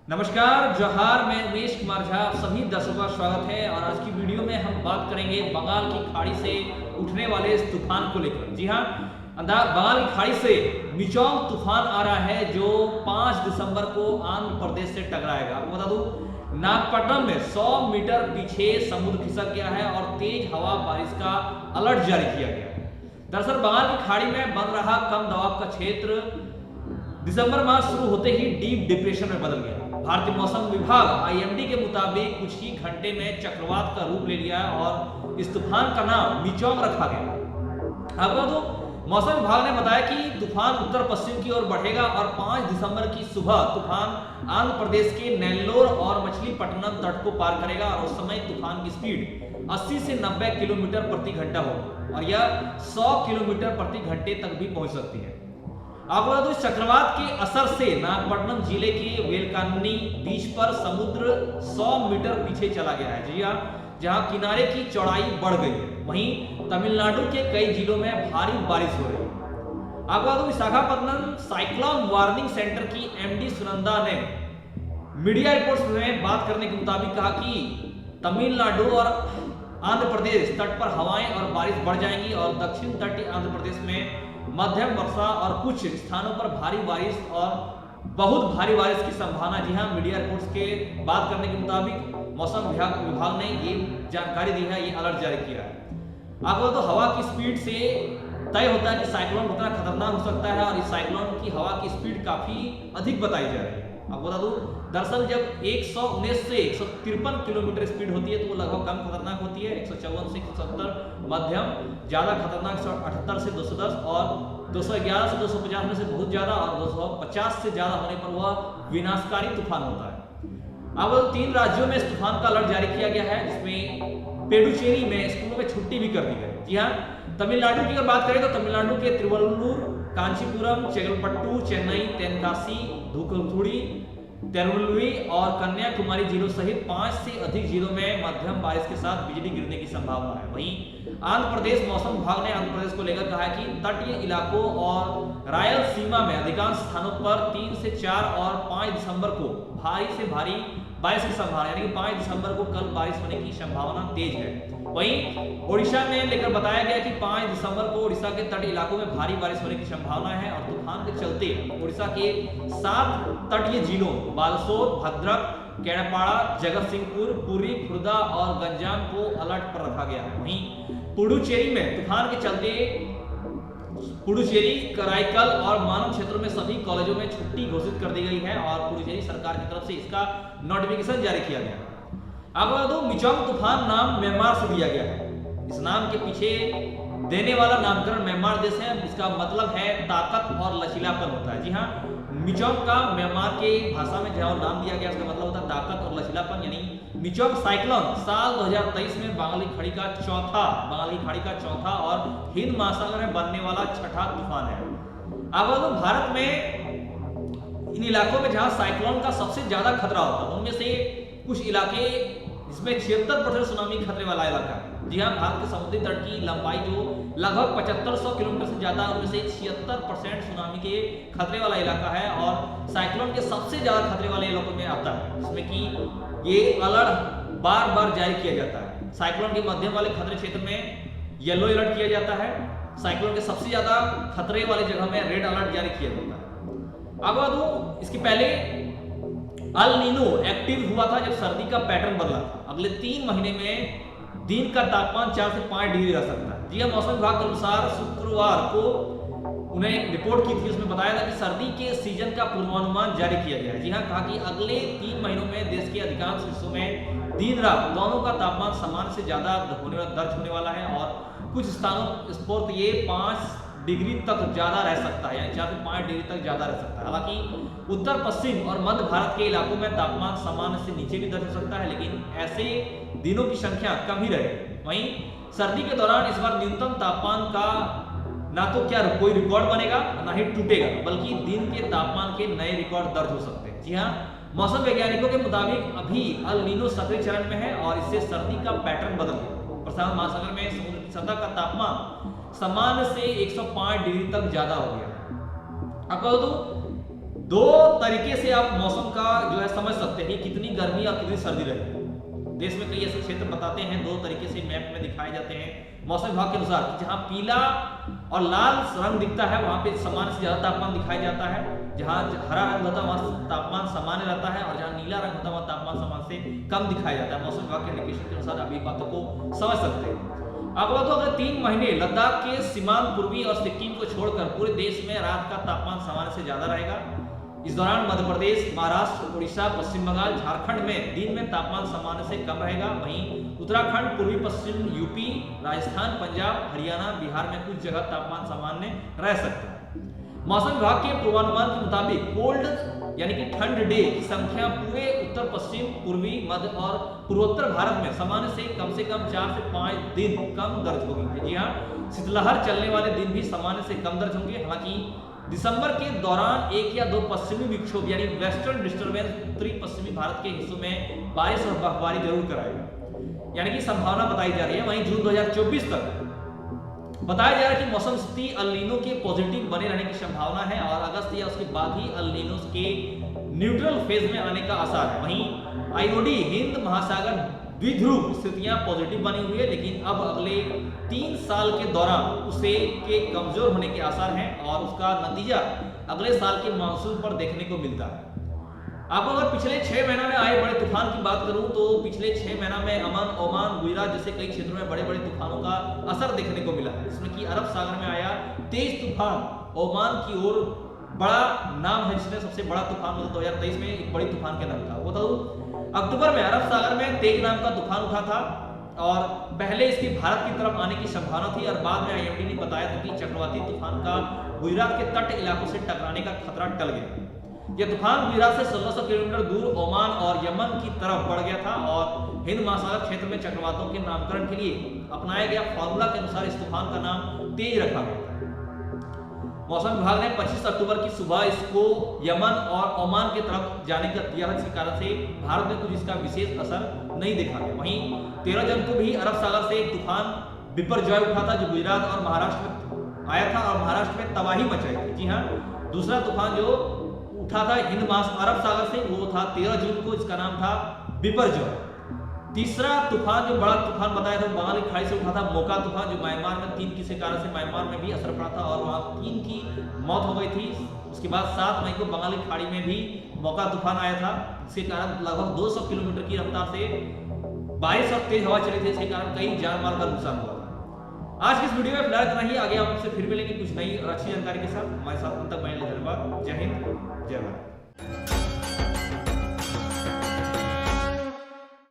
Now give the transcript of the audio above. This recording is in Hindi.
नमस्कार जोहार, मैं उमेश कुमार झा। आप सभी दर्शकों का स्वागत है और आज की वीडियो में हम बात करेंगे बंगाल की खाड़ी से उठने वाले इस तूफान को लेकर। जी हाँ, बंगाल की खाड़ी से मिचोंग तूफान आ रहा है जो 5 दिसंबर को आंध्र प्रदेश से टकराएगा। आपको बता दूं, नागपट्टनम में 100 मीटर पीछे समुद्र खिसक गया है और तेज हवा बारिश का अलर्ट जारी किया गया है। दरअसल बंगाल की खाड़ी में बन रहा कम दबाव का क्षेत्र दिसंबर माह शुरू होते ही डीप डिप्रेशन में बदल गया। भारतीय मौसम विभाग आईएमडी के मुताबिक कुछ ही घंटे में चक्रवात का रूप ले लिया और इस तूफान का नाम मिचोंग रखा गया। अब तो मौसम विभाग ने बताया कि तूफान उत्तर पश्चिम की ओर बढ़ेगा और 5 दिसंबर की सुबह तूफान आंध्र प्रदेश के नेल्लोर और मछलीपट्टनम तट को पार करेगा और उस समय तूफान की स्पीड 80 से 90 किलोमीटर प्रति घंटा होगी और यह 100 किलोमीटर प्रति घंटे तक भी पहुंच सकती है। आपको बता दूं, इस चक्रवात के असर से नागपट्टनम जिले के वेलकानी बीच पर समुद्र 100 मीटर पीछे चला गया है। जी हाँ, जहां किनारे की चौड़ाई बढ़ गई है। वहीं तमिलनाडु के कई जिलों में भारी बारिश हो रही है। आपको बता दूं, विशाखापट्टनम साइक्लोन वार्निंग सेंटर की एमडी सुनंदा ने मीडिया रिपोर्ट्स में बात करने के मुताबिक कहा कि तमिलनाडु और आंध्र प्रदेश तट पर हवाएं और बारिश बढ़ जाएंगी और दक्षिण तटीय आंध्र प्रदेश में मध्यम वर्षा और कुछ स्थानों पर भारी बारिश और बहुत भारी बारिश की संभावना। जी हाँ, मीडिया रिपोर्ट्स के बात करने के मुताबिक मौसम विभाग ने ये जानकारी दी है, ये अलर्ट जारी किया है। आपको तो हवा की स्पीड से तय होता है कि साइक्लोन कितना खतरनाक हो सकता है और इस साइक्लोन की हवा की स्पीड काफी अधिक बताई जा रही है। आपको बता दूं, दरअसल जब 119 से 153 किलोमीटर स्पीड होती है तो वो लगभग कम खतरनाक होती है। 154 से 170 मध्यम, ज्यादा खतरनाक 178 से 210 और 211 से 250 में से बहुत ज्यादा और 250 से ज्यादा होने पर वह विनाशकारी तूफान होता है। अब 3 राज्यों में इस तूफान का अलर्ट जारी किया गया है, जिसमें पेडुचेरी में स्कूलों में छुट्टी भी कर दी गई। जी हाँ, तमिलनाडु की अगर बात करें तो तमिलनाडु के तिरुवल्लुर, कांचीपुरम, चेंगलपट्टू, चेन्नई, तेनकासी, धूथुकुडी, तिरुवल्लुर और कन्याकुमारी जिलों सहित 5 से अधिक जिलों में मध्यम बारिश के साथ बिजली गिरने की संभावना है। वहीं आंध्र प्रदेश मौसम विभाग ने आंध्र प्रदेश को लेकर कहा है कि तटीय इलाकों और रायलसीमा में अधिकांश स्थानों पर 3 से 4 और 5 दिसंबर को भारी से भारी बारिश की संभावना, यानी कि 5 दिसंबर को कल बारिश होने की संभावना तेज है। वहीं ओडिशा में लेकर बताया गया कि 5 दिसंबर को ओडिशा के तटीय इलाकों में भारी बारिश होने की संभावना है और तूफान के चलते ओडिशा के 7 तटीय जिलों बालसोर, भद्रक, केड़पाड़ा, जगतसिंहपुर, पुरी, खुर्दा और गंजाम को अलर्ट पर रखा गया है। वहीं पुडुचेरी में तूफान के चलते पुडुचेरी, कराईकल और मानव क्षेत्रों में सभी कॉलेजों में छुट्टी घोषित कर दी गई है और पुडुचेरी सरकार की तरफ से इसका नोटिफिकेशन जारी किया गया है। अब बता दूं, मिचोंग तूफान नाम म्यांमार से दिया गया है। इस नाम के पीछे देने वाला नामकरण म्यांमार देश है, इसका मतलब है ताकत और लचीलापन होता है। जी हाँ, मिचोंग का म्यांमार के भाषा में जहां नाम दिया गया उसका मतलब होता है ताकत और लचीलापन, यानी मिचोंग साइक्लोन साल 2023 में बंगाली खाड़ी का चौथा और हिंद महासागर में बनने वाला 6ठा तूफान है। अब भारत में इन इलाकों में जहां साइक्लोन का सबसे ज्यादा खतरा होता है उनमें से कुछ इलाके जिसमें 76% सुनामी खतरे वाला इलाका है। जी हाँ, भारत के समुद्री तट की लंबाई जो लगभग 7500 किलोमीटर से ज्यादा, उनमें से 76% सुनामी के खतरे वाला इलाका है और साइक्लोन के सबसे ज्यादा खतरे वाले इलाकों में आता है, जिसमें कि ये अलर्ट बार बार जारी किया जाता है। साइक्लोन के मध्यम वाले खतरे क्षेत्र में येलो अलर्ट किया जाता है, साइक्लोन के सबसे ज्यादा खतरे वाले जगह में रेड अलर्ट जारी किया जाता है। अब इसके पहले अल नीनो एक्टिव हुआ था जब सर्दी का पैटर्न बदला था। अगले 3 महीने में दिन का तापमान 4 से 5 डिग्री रह सकता है। जी हाँ, मौसम विभाग के अनुसार शुक्रवार को उन्हें रिपोर्ट की थी, उसमें बताया था कि सर्दी के सीजन का पूर्वानुमान जारी किया गया है। जी हाँ, कहा कि अगले 3 महीनों में देश के अधिकांश हिस्सों में दिन रात दोनों का तापमान सामान्य से ज्यादा दर्ज होने वाला है और कुछ स्थानों पर ये 5 डिग्री तक ज्यादा रह सकता है, यानी 4 से 5 डिग्री तक ज्यादा रह सकता है। हालांकि उत्तर पश्चिम और मध्य भारत के इलाकों में तापमान सामान्य से नीचे भी दर्ज हो सकता है, लेकिन ऐसे दिनों की संख्या कम ही रहेगी। वहीं सर्दी के दौरान इस बार न्यूनतम तापमान का ना तो क्या कोई रिकॉर्ड बनेगा ना ही टूटेगा, बल्कि दिन के तापमान के नए रिकॉर्ड दर्ज हो सकते हैं। जी हाँ, मौसम वैज्ञानिकों के मुताबिक अभी अल नीनो सक्रिय चरण में है और इससे सर्दी का पैटर्न बदल गया। प्रशांत महासागर में समुद्र की सतह का तापमान सामान्य से 105 डिग्री तक ज्यादा हो गया। अब कह दो दो तरीके से आप मौसम का जो है समझ सकते हैं कितनी गर्मी और कितनी सर्दी रहेगी। देश में कई ऐसे क्षेत्र बताते हैं, दो तरीके से मैप में दिखाए जाते हैं मौसम विभाग के अनुसार कि जहां पीला और लाल रंग दिखता है वहां पे सामान्य से ज्यादा तापमान दिखाया जाता है, जहां हरा रंग होता है वहां तापमान सामान्य रहता है, और जहां नीला रंग होता है वहां तापमान सामान्य से कम दिखाया जाता है। मौसम विभाग के इंडिकेशन के अनुसार आप ये बातों को समझ सकते हैं। आपको तो अगर 3 महीने लद्दाख के सीमांत पूर्वी और सिक्किम को छोड़कर पूरे देश में रात का तापमान सामान्य से ज्यादा रहेगा। इस दौरान मध्य प्रदेश, महाराष्ट्र, उड़ीसा, पश्चिम बंगाल, झारखंड में दिन में तापमान सामान्य से कम रहेगा। वहीं उत्तराखंड, पूर्वी पश्चिम यूपी, राजस्थान, पंजाब, हरियाणा, बिहार में कुछ जगह तापमान सामान्य रह सकता है। मौसम विभाग के पूर्वानुमान के मुताबिक कोल्ड यानी कि ठंड डे की संख्या पूरे उत्तर पश्चिम, पूर्वी, मध्य और पूर्वोत्तर भारत में सामान्य से कम 4 से 5 दिन कम दर्ज होगी। जी हाँ, शीतलहर चलने वाले दिन भी सामान्य से कम दर्ज होंगे। हालांकि दिसंबर के दौरान 1 या 2 पश्चिमी विक्षोभ यानी वेस्टर्न डिस्टर्बेंस उत्तरी पश्चिमी भारत के हिस्सों में बारिश और बर्फबारी जरूर कराएगा, यानी कि संभावना बताई जा रही है। वहीं जून 2024 तक बताया जा रहा है कि मौसम स्थिति अल नीनो के पॉजिटिव बने रहने की संभावना है और अगस्त या उसके बाद ही अल नीनो के न्यूट्रल फेज में आने का आसार है। वहीं आईओडी हिंद महासागर द्विध्रुव स्थितियां पॉजिटिव बनी हुई है, लेकिन अब अगले 3 साल के दौरान उसे के कमजोर होने के आसार हैं और उसका नतीजा अगले साल के मानसून पर देखने को मिलता है। आपको अगर पिछले 6 महीनों में आए बड़े तूफान की बात करूं तो पिछले 6 महीनों में अमन, ओमान, गुजरात जैसे कई क्षेत्रों में बड़े बड़े तूफानों का असर देखने को मिला है, जिसमें कि अरब सागर में आया तेज तूफान ओमान की ओर बड़ा नाम है, जिसमें सबसे बड़ा तूफान 2023 में एक बड़ी तूफान के नाम था। वो तो अक्टूबर में अरब सागर में तेज नाम का तूफान उठा था और पहले इसकी भारत की तरफ आने की संभावना थी और बाद में आईएमडी ने बताया था कि चक्रवाती तूफान का गुजरात के तट इलाकों से टकराने का खतरा टल गया। यह तूफान गुजरात से 1600 किलोमीटर दूर ओमान और यमन की तरफ बढ़ गया था और हिंद महासागर क्षेत्र में चक्रवातों के नामकरण के लिए अपनाया गया फॉर्मूला के अनुसार इस तूफान का नाम तेज रखा गया था। मौसम विभाग ने 25 अक्टूबर की सुबह इसको यमन और ओमान की तरफ जाने का दिया, जिसके कारण से भारत में कुछ इसका विशेष असर नहीं देखा गया। वहीं 13 जून को भी अरब सागर से एक तूफान बिपरजॉय उठा था जो गुजरात और महाराष्ट्र में आया था और महाराष्ट्र में तबाही मचाई थी। जी हाँ, दूसरा तूफान जो उठा था हिंद अरब सागर से वो था 13 जून को, इसका नाम था बिपरजॉय। तीसरा तूफान जो बड़ा तूफान बताया था बंगाल की खाड़ी से उठा था मोका तूफान, जो म्यांमार में 3 किसी कारण से म्यांमार में भी असर पड़ा था और वहां 3 की मौत हो गई थी। उसके बाद 7 मई को बंगाल की खाड़ी में भी मोका तूफान आया था, जिसके कारण लगभग 200 किलोमीटर की रफ्तार से बारिश और तेज हवा चली थी, इसके कारण कई जान माल का नुकसान हुआ था। आज की इस वीडियो में फिलहाल इतना ही, आगे आपसे फिर मिलेंगे कुछ नई और अच्छी जानकारी के साथ। हमारे साथ अंत तक बने रहने धन्यवाद। जय हिंद, जय भारत।